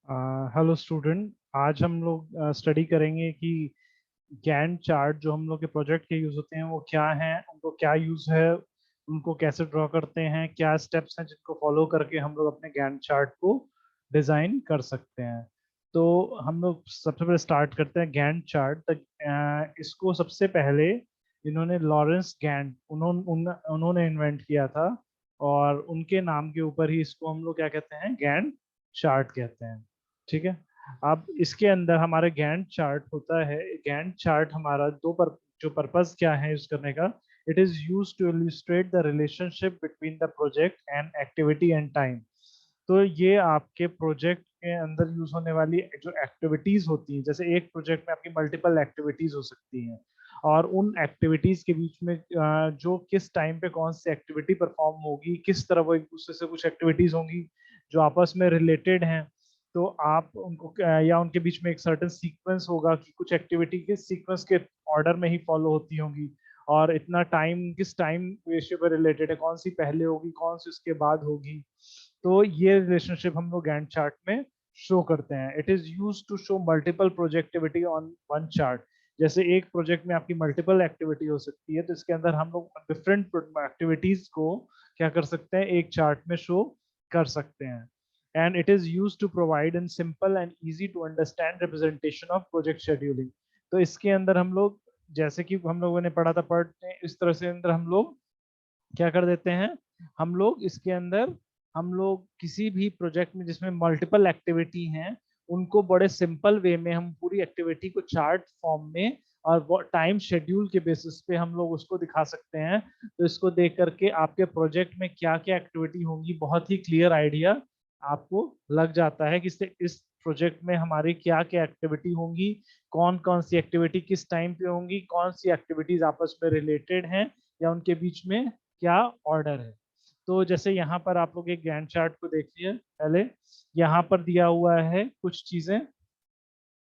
Hello student. आज हम लोग स्टडी करेंगे कि गैंट चार्ट जो हम लोग के प्रोजेक्ट के यूज होते हैं वो क्या हैं, उनको क्या यूज है, उनको कैसे ड्रॉ करते हैं, क्या स्टेप्स हैं जिनको फॉलो करके हम लोग अपने गैंट चार्ट को डिजाइन कर सकते हैं। तो हम लोग सबसे पहले स्टार्ट करते हैं गैंट चार्ट तक। इसको सबसे पहले इन्होंने लॉरेंस गैंट उन्होंने इन्वेंट किया था, और उनके नाम के ऊपर ही इसको हम लोग क्या कहते हैं, गैंट चार्ट कहते हैं। ठीक है। अब इसके अंदर हमारे गैंट चार्ट होता है। गैंट चार्ट हमारा जो पर्पस क्या है यूज करने का, it is use to illustrate the relationship between the project and activity and time. तो ये आपके प्रोजेक्ट के अंदर यूज होने वाली जो एक्टिविटीज होती हैं, जैसे एक प्रोजेक्ट में आपकी मल्टीपल एक्टिविटीज हो सकती हैं, और उन एक्टिविटीज के बीच में जो किस टाइम पे कौन सी एक्टिविटी परफॉर्म होगी, किस तरह वो एक दूसरे से कुछ एक्टिविटीज होंगी जो आपस में रिलेटेड हैं। तो आप उनको या उनके बीच में एक सर्टेन सीक्वेंस होगा कि कुछ एक्टिविटी के सीक्वेंस के ऑर्डर में ही फॉलो होती होंगी, और इतना टाइम किस टाइम रेशियो पर रिलेटेड है, कौन सी पहले होगी कौन सी उसके बाद होगी। तो ये रिलेशनशिप हम लोग गैंट चार्ट में शो करते हैं। It is use to show multiple projectivity on one chart. जैसे एक प्रोजेक्ट में आपकी मल्टीपल एक्टिविटी हो सकती है, तो इसके अंदर हम लोग डिफरेंट एक्टिविटीज को क्या कर सकते हैं, एक चार्ट में शो कर सकते हैं। And it is use to provide an simple and easy to understand representation of project scheduling. तो इसके अंदर हम लोग, जैसे कि हम लोगों ने पढ़ा था पार्ट में, इस तरह से अंदर हम लोग क्या कर देते हैं, हम लोग इसके अंदर हम लोग किसी भी प्रोजेक्ट में जिसमें मल्टीपल एक्टिविटी हैं, उनको बड़े सिंपल वे में हम पूरी एक्टिविटी को चार्ट फॉर्म में और टाइम शेड्यूल के बेसिस पे हम लोग उसको दिखा सकते हैं। तो इसको देख करके आपके प्रोजेक्ट में क्या क्या एक्टिविटी होंगी, बहुत ही क्लियर आइडिया आपको लग जाता है कि इस प्रोजेक्ट में हमारी क्या क्या एक्टिविटी होंगी, कौन कौन सी एक्टिविटी किस टाइम पे होंगी, कौन सी एक्टिविटीज आपस में रिलेटेड हैं या उनके बीच में क्या ऑर्डर है। तो जैसे यहाँ पर आप लोग एक गैंट चार्ट को देखिए पहले। यहाँ पर दिया हुआ है कुछ चीजें,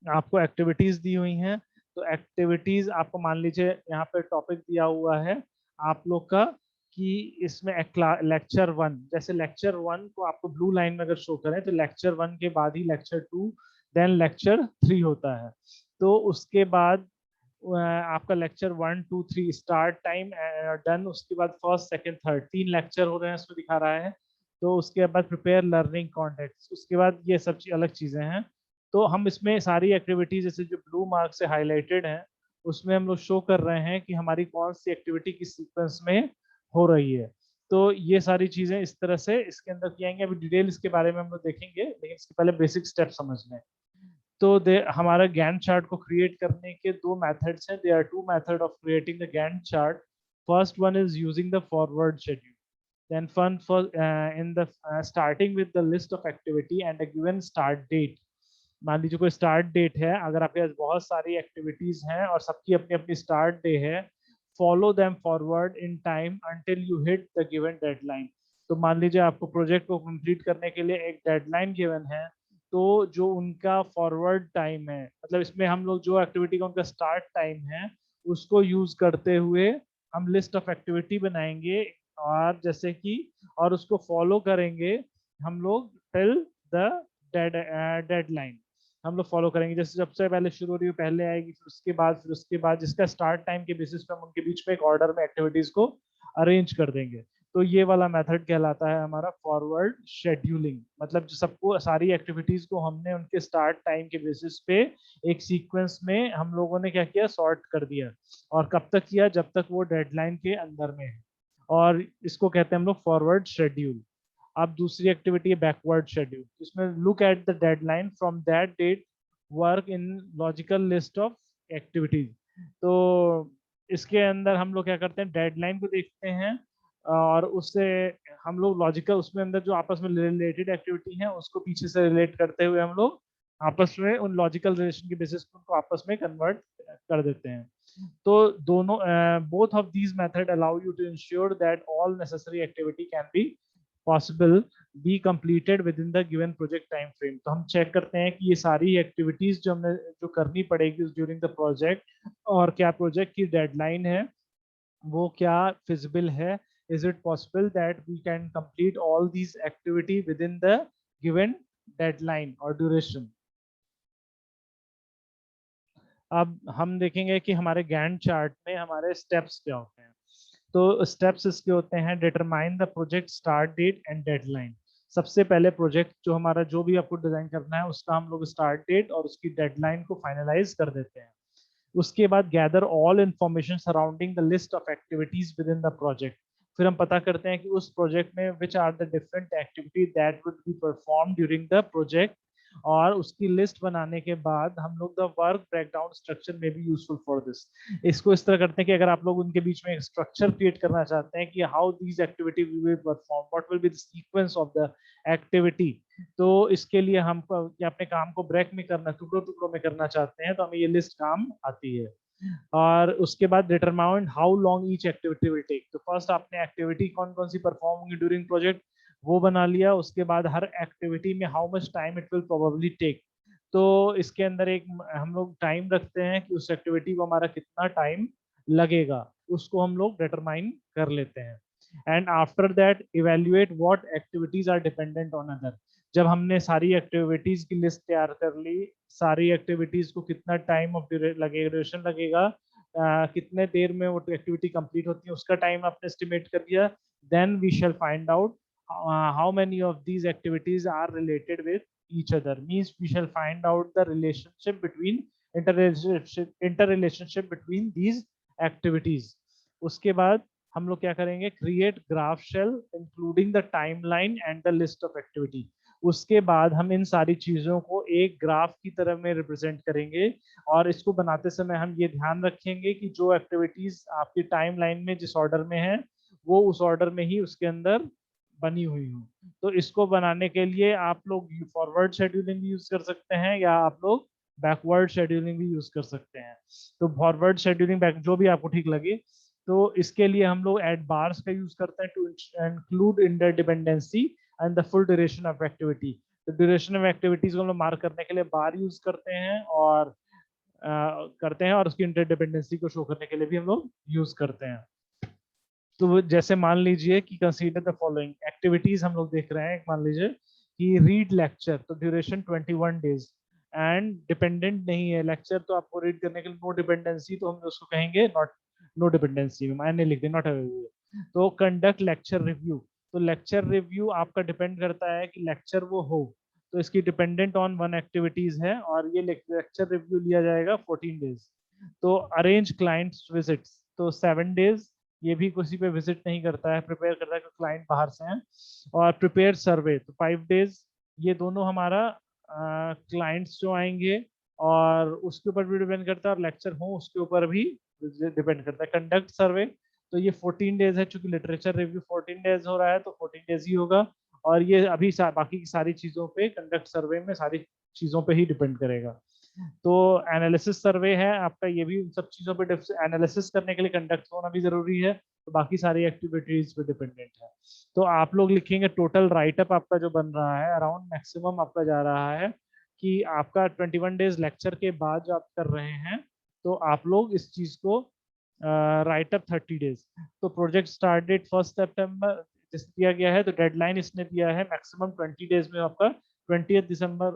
आपको एक्टिविटीज दी हुई हैं। तो एक्टिविटीज आपको मान लीजिए यहाँ पर टॉपिक दिया हुआ है आप लोग का, कि इसमें लेक्चर वन, जैसे लेक्चर वन को आपको ब्लू लाइन में अगर शो करें तो लेक्चर वन के बाद ही lecture two, then lecture three होता है। तो उसके बाद आपका lecture one two three start time done, उसके बाद फर्स्ट सेकंड थर्ड तीन लेक्चर हो रहे हैं उसमें दिखा रहा है। तो उसके बाद प्रिपेयर लर्निंग कॉन्टेक्स्ट, उसके बाद ये सब अलग चीजें हैं। तो हम इसमें सारी एक्टिविटीज जैसे जो ब्लू मार्क से हाईलाइटेड हैं, उसमें हम लोग शो कर रहे हैं कि हमारी कौन सी एक्टिविटी किस सीक्वेंस में हो रही है। तो ये सारी चीजें इस तरह से इसके अंदर की आएंगे। अभी डिटेल इसके बारे में हम लोग देखेंगे, लेकिन इसके पहले बेसिक स्टेप समझ लें। तो दे हमारा गैंट चार्ट को क्रिएट करने के दो मेथड्स हैं। There are two method of creating the Gantt chart. First one is using the forward schedule. then fun for in the starting with the list of activity and a given start date। मान लीजिए कोई start date है, अगर आपके पास बहुत सारी activities हैं और सबकी अपनी अपनी स्टार्ट डे है, follow them forward in time until you hit the given deadline. तो मान लीजिए आपको प्रोजेक्ट को कंप्लीट करने के लिए एक डेडलाइन गिवन है, तो जो उनका फॉरवर्ड टाइम है, मतलब इसमें हम लोग जो एक्टिविटी का उनका स्टार्ट टाइम है उसको यूज करते हुए हम लिस्ट ऑफ एक्टिविटी बनाएंगे, और जैसे कि और उसको फॉलो करेंगे हम लोग टिल द डेडलाइन। हम लोग फॉलो करेंगे, जैसे सबसे पहले शुरू हो रही है पहले आएगी, फिर उसके बाद जिसका स्टार्ट टाइम के बेसिस पे हम उनके बीच में एक ऑर्डर में एक्टिविटीज को अरेंज कर देंगे। तो ये वाला मेथड कहलाता है हमारा फॉरवर्ड शेड्यूलिंग। मतलब जो सबको सारी एक्टिविटीज को हमने उनके स्टार्ट टाइम के बेसिस पे एक सीक्वेंस में हम लोगों ने क्या किया, सॉर्ट कर दिया। और कब तक किया, जब तक वो डेडलाइन के अंदर में है। और इसको कहते हैं हम लोग फॉरवर्ड शेड्यूल। अब दूसरी एक्टिविटी है बैकवर्ड शेड्यूल, इसमें look at the deadline from that date, work in logical list of activities. तो इसके अंदर हम लोग क्या करते हैं, डेडलाइन को देखते हैं और उससे हम लोग लॉजिकल, उसमें अंदर जो आपस में रिलेटेड एक्टिविटी है उसको पीछे से रिलेट करते हुए हम लोग आपस में उन लॉजिकल रिलेशन के बेसिस पर उनको आपस में कन्वर्ट कर देते हैं। तो दोनों both of these method allow you to ensure that all necessary activity can be possible be completed within the given project time frame। तो हम चेक करते हैं कि ये सारी एक्टिविटीज जो हमने जो करनी पड़ेगी ड्यूरिंग द प्रोजेक्ट, और क्या प्रोजेक्ट की डेडलाइन है वो क्या फिजिबल है। Is it possible that we can complete all these activity within the given deadline और ड्यूरेशन। अब हम देखेंगे कि हमारे गैंट चार्ट में हमारे स्टेप्स क्या होते हैं। तो स्टेप्स इसके होते हैं, determine the project start date and deadline. सबसे पहले प्रोजेक्ट जो हमारा जो भी आपको डिजाइन करना है उसका हम लोग स्टार्ट डेट और उसकी डेडलाइन को फाइनलाइज कर देते हैं। उसके बाद gather all information surrounding the list of activities within the project. फिर हम पता करते हैं कि उस प्रोजेक्ट में which are the different activity that would be perform during the project. और उसकी लिस्ट बनाने के बाद हम लोग द वर्क ब्रेकडाउन स्ट्रक्चर में भी यूजफुल फॉर दिस। इसको इस तरह करते हैं कि अगर आप लोग उनके बीच में एक स्ट्रक्चर क्रिएट करना चाहते हैं कि how these activity will perform, what will be the sequence of the activity, तो इसके लिए हम अपने काम को ब्रेक में करना, टुकड़ों टुकड़ों में करना चाहते हैं, तो हमें ये लिस्ट काम आती है। और उसके बाद determine how long each activity will take. तो फर्स्ट आपने एक्टिविटी कौन कौन सी परफॉर्म होंगी ड्यूरिंग प्रोजेक्ट वो बना लिया। उसके बाद हर एक्टिविटी में how much time it will probably take. तो इसके अंदर एक हम लोग टाइम रखते हैं कि उस एक्टिविटी को हमारा कितना टाइम लगेगा, उसको हम लोग डिटरमाइन कर लेते हैं। And after that evaluate what activities are dependent on other. जब हमने सारी एक्टिविटीज की लिस्ट तैयार कर ली, सारी एक्टिविटीज को कितना टाइम ऑफ लगेगा, ड्यूरेशन लगेगा, कितने देर में वो एक्टिविटी कंप्लीट होती है उसका टाइम आपने एस्टिमेट कर दिया, then we shall find out how many of these activities are related with each other, means we shall find out the relationship between interrelationship between these activities. उसके बाद हम लोग क्या करेंगे, create graph shell including the timeline and the list of activity. उसके बाद हम इन सारी चीजों को एक ग्राफ की तरह में रिप्रेजेंट करेंगे। और इसको बनाते समय हम ये ध्यान रखेंगे कि जो एक्टिविटीज आपकी टाइमलाइन में जिस ऑर्डर में है वो उस ऑर्डर में ही उसके अंदर बनी हुई हो। तो इसको बनाने के लिए आप लोग फॉरवर्ड शेड्यूलिंग भी यूज कर सकते हैं या आप लोग बैकवर्ड शेड्यूलिंग भी यूज कर सकते हैं। तो फॉरवर्ड शेड्यूलिंग बैक जो भी आपको ठीक लगे। तो इसके लिए हम लोग एड बार्स का यूज करते हैं to include interdependency and the full duration of activity. तो ड्यूरेशन ऑफ एक्टिविटीज को हम लोग मार्क करने के लिए बार यूज करते हैं और उसकी इंटरडिपेंडेंसी को शो करने के लिए भी हम लोग यूज करते हैं। तो जैसे मान लीजिए कि कंसीडर द फॉलोइंग एक्टिविटीज हम लोग देख रहे हैं। मान लीजिए कि रीड लेक्चर, तो ड्यूरेशन 21 डेज एंड डिपेंडेंट नहीं है लेक्चर, तो आपको रीड करने के लिए नो डिपेंडेंसी, तो हम उसको कहेंगे नॉट नो डिपेंडेंसी, मैंने लिख दिया नॉट अवेलेबल। तो कंडक्ट लेक्चर रिव्यू, तो लेक्चर रिव्यू आपका डिपेंड करता है कि लेक्चर वो हो, तो इसकी डिपेंडेंट ऑन वन एक्टिविटीज है और ये लेक्चर रिव्यू लिया जाएगा 14 डेज। तो अरेंज क्लाइंट्स विजिट्स, तो 7 डेज, ये भी किसी पे विजिट नहीं करता है, प्रिपेयर करता है, क्लाइंट बाहर से हैं। और प्रिपेयर सर्वे, तो 5 डेज, ये दोनों हमारा क्लाइंट्स जो आएंगे और उसके ऊपर भी डिपेंड करता है, और लेक्चर हो उसके ऊपर भी डिपेंड करता है। कंडक्ट सर्वे, तो ये 14 डेज है, चूंकि लिटरेचर रिव्यू 14 डेज हो रहा है तो 14 डेज ही होगा। और ये अभी बाकी की सारी चीजों पे, कंडक्ट सर्वे में सारी चीजों पे ही डिपेंड करेगा। तो एनालिसिस सर्वे है आपका, ये भी उन सब चीजों पे एनालिसिस करने के लिए कंडक्ट होना भी जरूरी है, तो बाकी सारी एक्टिविटीज पे डिपेंडेंट है। तो आप लोग लिखेंगे टोटल राइटअप आपका जो बन रहा है अराउंड मैक्सिमम आपका जा रहा है कि आपका 21 डेज लेक्चर के बाद जो आप कर रहे हैं, तो आप लोग इस चीज को राइटअप 30 डेज। तो प्रोजेक्ट स्टार्ट डेट 1 सितंबर जिस दिया गया है, तो डेडलाइन इसने दिया है मैक्सिमम 20 डेज में आपका 20 दिसंबर।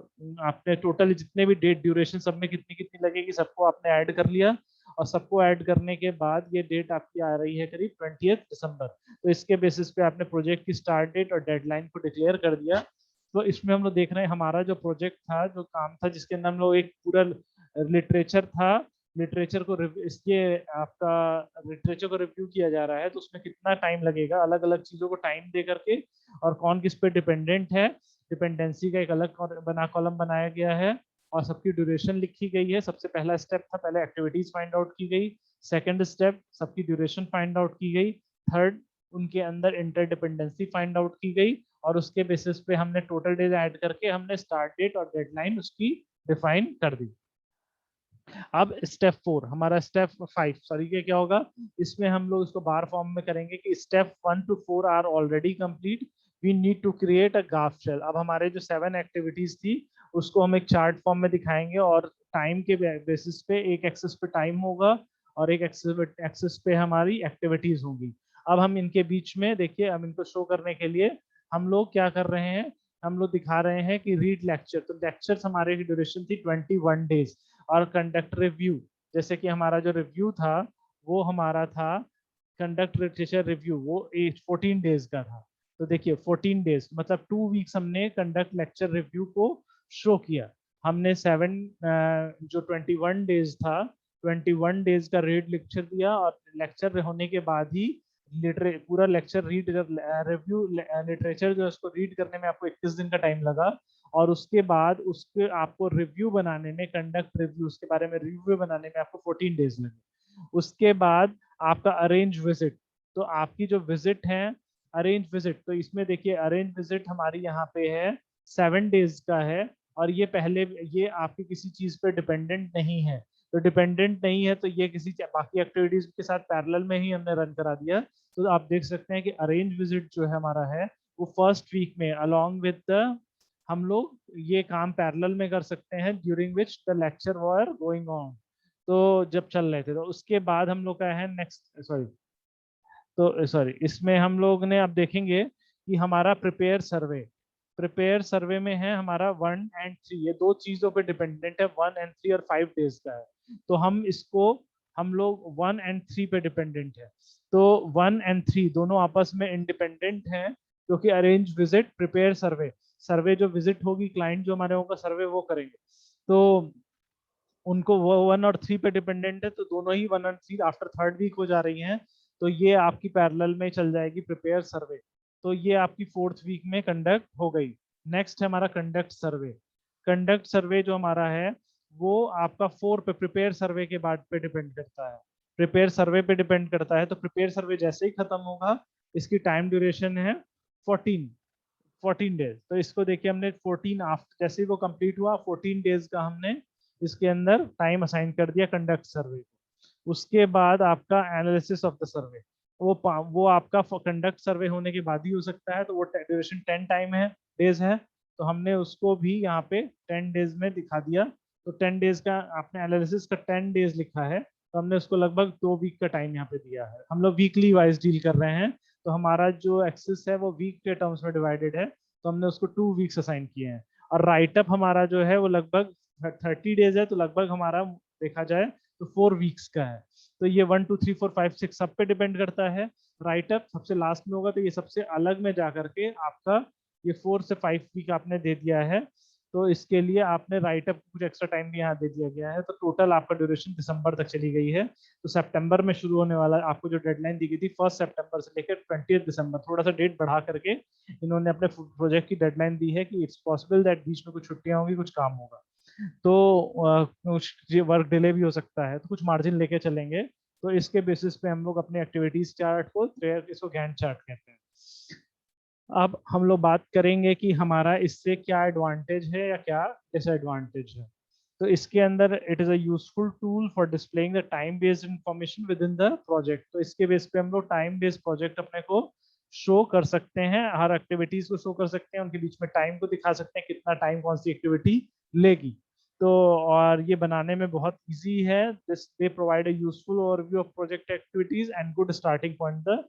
आपने टोटल जितने भी डेट ड्यूरेशन सब में कितनी कितनी लगेगी सबको आपने ऐड कर लिया, और सबको ऐड करने के बाद ये डेट आपकी आ रही है करीब 20 दिसंबर। तो इसके बेसिस पे आपने प्रोजेक्ट की स्टार्ट डेट और डेडलाइन को डिक्लेयर कर दिया। तो इसमें हम लोग देख रहे हैं हमारा जो प्रोजेक्ट था, जो काम था, जिसके अंदर हम लोग एक पूरा लिटरेचर था, लिटरेचर को इसके आपका लिटरेचर को रिव्यू किया जा रहा है, तो उसमें कितना टाइम लगेगा, अलग अलग चीजों को टाइम दे करके, और कौन किस पे डिपेंडेंट है, डिपेंडेंसी का एक अलग कॉलम बनाया गया है, और सबकी ड्यूरेशन लिखी गई है। सबसे पहला स्टेप था, पहले एक्टिविटीज फाइंड आउट की गई। सेकंड स्टेप, सबकी ड्यूरेशन फाइंड आउट की गई। थर्ड, उनके अंदर इंटरडिपेंडेंसी फाइंड आउट की गई, और उसके बेसिस पे हमने टोटल डेज ऐड करके हमने स्टार्ट डेट और डेडलाइन उसकी डिफाइन कर दी। अब स्टेप 4, हमारा स्टेप 5 सॉरी ये क्या होगा, इसमें हम लोग इसको बार फॉर्म में करेंगे कि step 1 to 4 are already complete, we need to create a graph shell. अब हमारे जो 7 एक्टिविटीज थी उसको हम एक चार्ट फॉर्म में दिखाएंगे, और टाइम के बेसिस पे एक एक्सेस पे टाइम होगा और एक एक्सेस पे हमारी एक्टिविटीज होंगी। अब हम इनके बीच में देखिए, अब इनको शो करने के लिए हम लोग क्या कर रहे हैं हम लोग दिखा रहे हैं कि रीड लेक्चर, तो लेक्चर्स हमारे की ड्यूरेशन थी 21 डेज, और कंडक्ट रिव्यू, जैसे कि हमारा जो रिव्यू था वो हमारा था कंडक्ट लिटरेचर रिव्यू, वो 14 डेज का था। तो देखिए 14 डेज मतलब 2 वीक्स हमने कंडक्ट लेक्चर रिव्यू को शो किया। हमने 7 जो 21 डेज था, 21 डेज का रीड लेक्चर दिया, और लेक्चर होने के बाद ही पूरा लेक्चर रीड रिव्यू लिटरेचर जो है उसको रीड करने में आपको 21 दिन का टाइम लगा, और उसके बाद उसके आपको रिव्यू बनाने में, कंडक्ट रिव्यू उसके बारे में रिव्यू बनाने में आपको 14 डेज लगे। उसके बाद आपका अरेंज विजिट, तो आपकी जो विजिट है अरेंज विजिट, तो इसमें देखिए अरेंज विजिट हमारी यहाँ पे है 7 डेज का है, और ये पहले ये आपकी किसी चीज पे डिपेंडेंट नहीं है। तो डिपेंडेंट नहीं है तो ये किसी बाकी एक्टिविटीज के साथ पैरेलल में ही हमने रन करा दिया। तो आप देख सकते हैं कि अरेंज विजिट जो है हमारा है वो फर्स्ट वीक में अलोंग विद द, हम लोग ये काम पैरेलल में कर सकते हैं during which the lecture were going on, तो जब चल रहे थे। तो उसके बाद हम लोग का है नेक्स्ट, सॉरी इसमें हम लोग ने अब देखेंगे कि हमारा प्रिपेयर सर्वे में है हमारा 1 and 3, ये दो चीजों पे डिपेंडेंट है, 1 and 3 और 5 डेज का है। तो हम इसको, हम लोग 1 and 3 पे डिपेंडेंट है। तो 1 and 3 दोनों आपस में इंडिपेंडेंट हैं, क्योंकि अरेंज विजिट प्रिपेयर सर्वे, सर्वे जो विजिट होगी क्लाइंट जो हमारे होगा सर्वे वो करेंगे, तो उनको वो 1 और 3 पे डिपेंडेंट है, तो दोनों ही 1 और 3 आफ्टर थर्ड वीक हो जा रही हैं। तो ये आपकी पैरेलल में चल जाएगी प्रिपेयर सर्वे, तो ये आपकी फोर्थ वीक में कंडक्ट हो गई। नेक्स्ट है हमारा कंडक्ट सर्वे। कंडक्ट सर्वे जो हमारा है वो आपका 4 पे प्रिपेयर सर्वे के बाद पे डिपेंड करता है, प्रिपेयर सर्वे पे डिपेंड करता है। तो प्रिपेयर सर्वे जैसे ही खत्म होगा, इसकी टाइम ड्यूरेशन है 14 14 डेज। तो इसको देखिए हमने 14 आफ्टर जैसे ही वो कंप्लीट हुआ 14 डेज का हमने इसके अंदर टाइम असाइन कर दिया कंडक्ट सर्वे को। उसके बाद आपका एनालिसिस ऑफ द सर्वे, वो आपका कंडक्ट सर्वे होने के बाद ही हो सकता है, तो वो ड्यूरेशन 10 टाइम है, डेज है। तो हमने उसको भी यहाँ पे 10 डेज में दिखा दिया। तो 10 डेज का आपने एनालिसिस का 10 डेज लिखा है, तो हमने उसको लगभग 2 वीक का टाइम यहाँ पे दिया है। हम लोग वीकली वाइज डील कर रहे हैं, तो हमारा जो एक्सेस है वो वीक के टर्म्स में डिवाइडेड है, तो हमने उसको 2 वीक्स असाइन किए हैं। और राइटअप हमारा जो है वो लगभग 30 डेज है, तो लगभग हमारा देखा जाए तो 4 वीक्स का है। तो ये 1 2 3 4 5 6 सब पे डिपेंड करता है। राइटअप सबसे लास्ट में होगा, तो ये सबसे अलग में जा करके आपका ये 4 से 5 वीक आपने दे दिया है, तो इसके लिए आपने राइटअप कुछ एक्स्ट्रा टाइम भी यहाँ दे दिया गया है। तो टोटल आपका ड्यूरेशन दिसंबर तक चली गई है। तो सितंबर में शुरू होने वाला आपको जो डेडलाइन दी गई थी 1 सितंबर से लेकर 20 दिसंबर, थोड़ा सा डेट बढ़ा करके इन्होंने अपने प्रोजेक्ट की डेडलाइन दी है कि इट्स पॉसिबल दैट बीच में कुछ छुट्टियां होंगी, कुछ काम होगा, तो कुछ वर्क डिले भी हो सकता है, तो कुछ मार्जिन लेके चलेंगे। तो इसके बेसिस पे हम लोग अपने एक्टिविटीज चार्ट को, इसको गैंट चार्ट कहते हैं। अब हम लोग बात करेंगे कि हमारा इससे क्या एडवांटेज है या क्या डिसएडवांटेज है। तो इसके अंदर it is a useful tool for displaying the time based information with in the project. तो इसके बेस पे हम लोग टाइम बेस्ड प्रोजेक्ट अपने को शो कर सकते हैं, हर एक्टिविटीज को शो कर सकते हैं, उनके बीच में टाइम को दिखा सकते हैं, कितना टाइम कौन सी एक्टिविटी लेगी। तो और ये बनाने में बहुत इजी है। This they provide a useful overview of project activities and good starting point the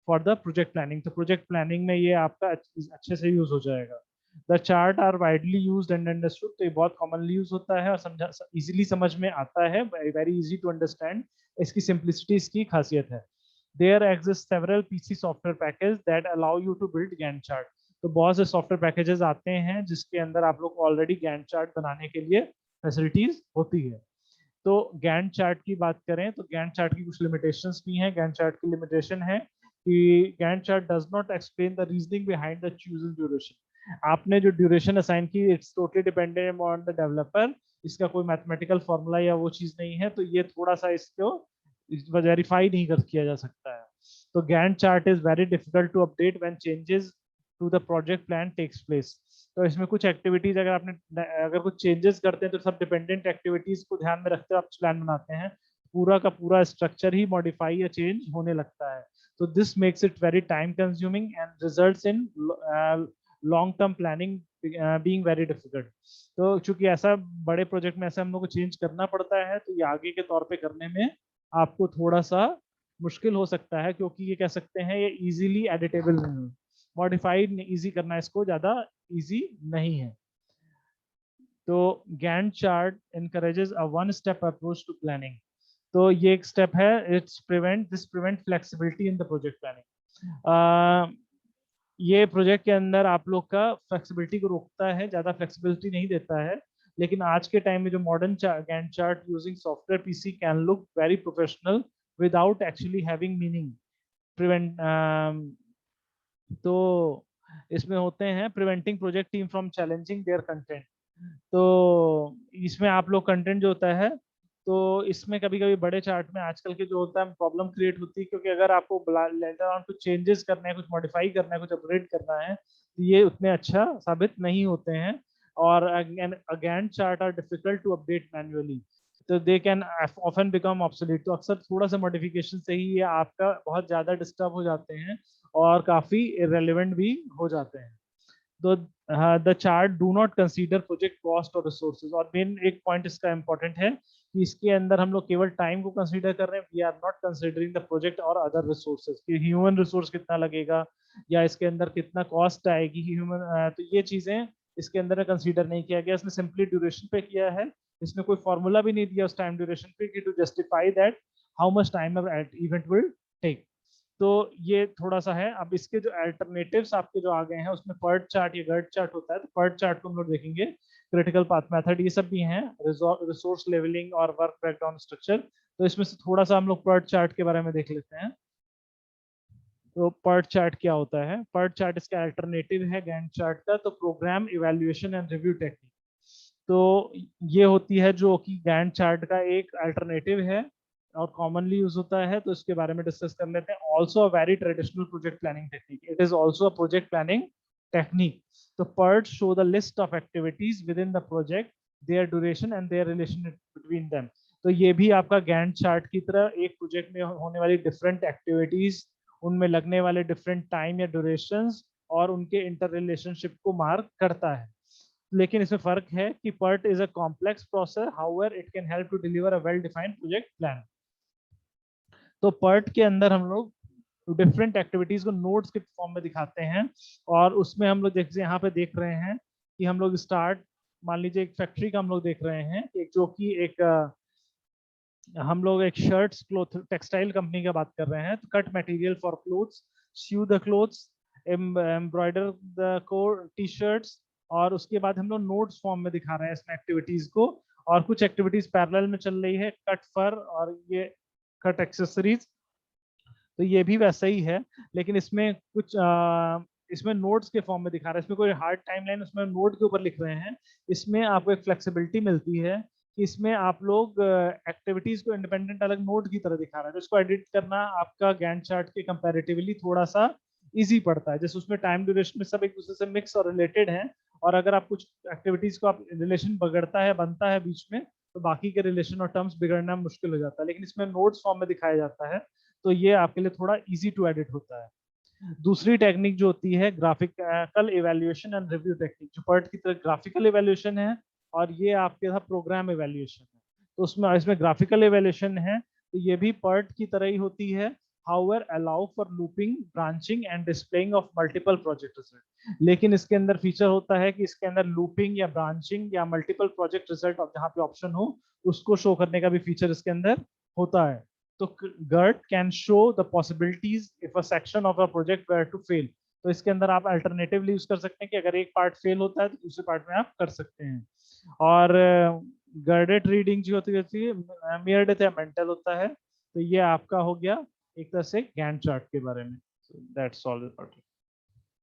for the project planning. तो प्रोजेक्ट प्लानिंग में ये आपका अच्छे से यूज हो जाएगा। The chart are widely used and understood, तो ये बहुत कॉमनली यूज होता है और समझा इजीली समझ में आता है, वेरी इजी टू अंडरस्टैंड। इसकी सिंप्लिसिटी इसकी खासियत है। There exist several PC software package that allow you to build Gantt chart. तो बहुत से सॉफ्टवेयर पैकेजेस आते हैं जिसके अंदर आप लोग ऑलरेडी गैंट चार्ट बनाने के लिए फैसिलिटीज होती है। तो गैंट चार्ट की बात करें तो गैंट चार्ट की कुछ लिमिटेशंस भी हैं। गैंट चार्ट की लिमिटेशन है कि Gantt chart does not explain the reasoning behind the chosen duration. आपने जो ड्यूरेशन असाइन की it's totally dependent on the developer, इसका कोई मैथमेटिकल फॉर्मूला या वो चीज नहीं है, तो ये थोड़ा सा इसको वेरीफाई नहीं कर किया जा सकता है। तो Gantt chart is very difficult to update when changes to the project plan takes place. तो इसमें कुछ एक्टिविटीज अगर कुछ चेंजेस करते हैं तो सब डिपेंडेंट एक्टिविटीज को ध्यान में रखते हुए आप प्लान बनाते हैं, पूरा का पूरा स्ट्रक्चर ही मॉडिफाई या चेंज होने लगता है। तो this makes it very time consuming and results in long term planning being very difficult. तो चूंकि ऐसा बड़े प्रोजेक्ट में ऐसा हम लोग को चेंज करना पड़ता है, तो ये आगे के तौर पे करने में आपको थोड़ा सा मुश्किल हो सकता है, क्योंकि ये कह सकते हैं ये इजीली एडिटेबल नहीं है। मॉडिफाइड इजी करना इसको ज्यादा इजी नहीं है। तो Gantt chart encourages a one step approach to planning। तो ये एक स्टेप है, this prevent flexibility in the project planning. ये प्रोजेक्ट के अंदर आप लोग का फ्लेक्सिबिलिटी को रोकता है, ज्यादा फ्लेक्सिबिलिटी नहीं देता है। लेकिन आज के टाइम में जो modern Gantt chart using software PC can look very professional without actually having meaning. Prevent तो इसमें होते हैं preventing project team from challenging their content. तो इसमें आप लोग कंटेंट जो होता है, तो इसमें कभी कभी बड़े चार्ट में आजकल के जो होता है प्रॉब्लम क्रिएट होती है, क्योंकि अगर आपको लेटर ऑन कुछ चेंजेस करना है, कुछ मॉडिफाई करना है, कुछ अपग्रेड करना है, तो ये उतने अच्छा साबित नहीं होते हैं। और again chart are difficult to update manually, तो they can often become obsolete. तो अक्सर थोड़ा सा मॉडिफिकेशन से ही ये आपका बहुत ज्यादा डिस्टर्ब हो जाते हैं और काफी इरेलीवेंट भी हो जाते हैं। तो the chart do not consider project cost और रिसोर्सेज। और मेन एक पॉइंट इसका इंपॉर्टेंट है कि इसके अंदर हम लोग केवल टाइम को कंसीडर कर रहे हैं, we are not considering the project और अदर रिसोर्सेज कि ह्यूमन रिसोर्स कितना लगेगा या इसके अंदर कितना कॉस्ट आएगी ह्यूमन। तो ये चीजें इसके अंदर कंसीडर नहीं किया गया, इसने सिंपली ड्यूरेशन पे किया है। इसने कोई फॉर्मूला भी नहीं दिया उस टाइम ड्यूरेशन पे कि to justify that how much time event will take. तो ये थोड़ा सा है। अब इसके जो अल्टरनेटिव्स आपके जो आ गए हैं उसमें पर्ट चार्ट या गर्ट चार्ट होता है, तो पर्ट चार्ट को हम लोग देखेंगे, क्रिटिकल पाथ मेथड, ये सब भी हैं, रिसोर्स लेवलिंग और वर्क ब्रेकडाउन स्ट्रक्चर। तो इसमें से थोड़ा सा हम लोग पर्ट चार्ट के बारे में देख लेते हैं। तो पर्ट चार्ट क्या होता है? पर्ट चार्ट इसका अल्टरनेटिव है गैंट चार्ट का। तो program evaluation and review technique, तो ये होती है जो कि गैंट चार्ट का एक अल्टरनेटिव है और कॉमनली यूज होता है। तो इसके बारे में डिस्कस कर लेते हैं। Also a very traditional project planning technique, it is also a project planning technique. तो PERT show the list of activities within the project, their duration and their relation between them. तो ये भी आपका Gantt chart की तरह एक project में होने वाली डिफरेंट एक्टिविटीज, उनमें लगने वाले डिफरेंट टाइम या ड्यूरेशंस और उनके इंटर रिलेशनशिप को मार्क करता है। लेकिन इसमें फर्क है कि PERT is a complex process, however it can help to deliver a well defined project plan. तो PERT के अंदर हम लोग डिफरेंट एक्टिविटीज को नोट्स के फॉर्म में दिखाते हैं। और उसमें हम लोग जैसे यहाँ पे देख रहे हैं कि हम लोग स्टार्ट, मान लीजिए एक फैक्ट्री का हम लोग देख रहे हैं, एक जो कि एक हम लोग एक शर्ट्स क्लोथ टेक्सटाइल कंपनी की बात कर रहे हैं। तो cut material for clothes, sew the clothes, embroider the core T shirts. और उसके बाद हम लोग नोट्स फॉर्म में दिखा रहे हैं इसमें एक्टिविटीज को। और कुछ एक्टिविटीज पैरेलल में चल रही है, कट फर और ये कट एक्सेसरीज। तो ये भी वैसा ही है, लेकिन इसमें कुछ इसमें नोट्स के फॉर्म में दिखा रहा है। इसमें कोई हार्ड टाइमलाइन उसमें नोट के ऊपर लिख रहे हैं। इसमें आपको एक फ्लेक्सिबिलिटी मिलती है कि इसमें आप लोग एक्टिविटीज को इंडिपेंडेंट अलग नोट की तरह दिखा रहा है, तो इसको एडिट करना आपका गैंट चार्ट के कंपैरेटिवली थोड़ा सा इजी पड़ता है। जैसे उसमें टाइम ड्यूरेशन में सब एक दूसरे से मिक्स और रिलेटेड हैं, और अगर आप कुछ एक्टिविटीज को आप रिलेशन बिगड़ता है, बनता है बीच में, तो बाकी के रिलेशन और टर्म्स बिगड़ना मुश्किल हो जाता है। लेकिन इसमें नोट्स फॉर्म में दिखाया जाता है, तो ये आपके लिए थोड़ा इजी टू एडिट होता है। दूसरी टेक्निक जो होती है graphical evaluation and review technique, जो पर्ट की तरह ग्राफिकल इवैल्यूएशन है, और ये आपके यहाँ प्रोग्राम इवैल्यूएशन है। तो उसमें इसमें ग्राफिकल इवैल्यूएशन है, तो ये भी पर्ट की तरह ही होती है। However allow for looping, branching and displaying of multiple project result. लेकिन इसके अंदर फीचर होता है कि इसके अंदर लूपिंग या ब्रांचिंग या मल्टीपल प्रोजेक्ट रिजल्ट जहाँ पे ऑप्शन हो उसको शो करने का भी फीचर इसके अंदर होता है। तो GERT can show the possibilities if a section of a project were to fail। तो इसके अंदर आप अल्टरनेटिवली यूज कर सकते हैं कि अगर एक पार्ट फेल होता है तो दूसरे पार्ट में आप कर सकते हैं। और गर्डेड रीडिंग जो होती है मियर्ड या मेंटल होता है। तो ये आपका हो गया एक तरह से गैंट चार्ट के बारे में। That's all about it.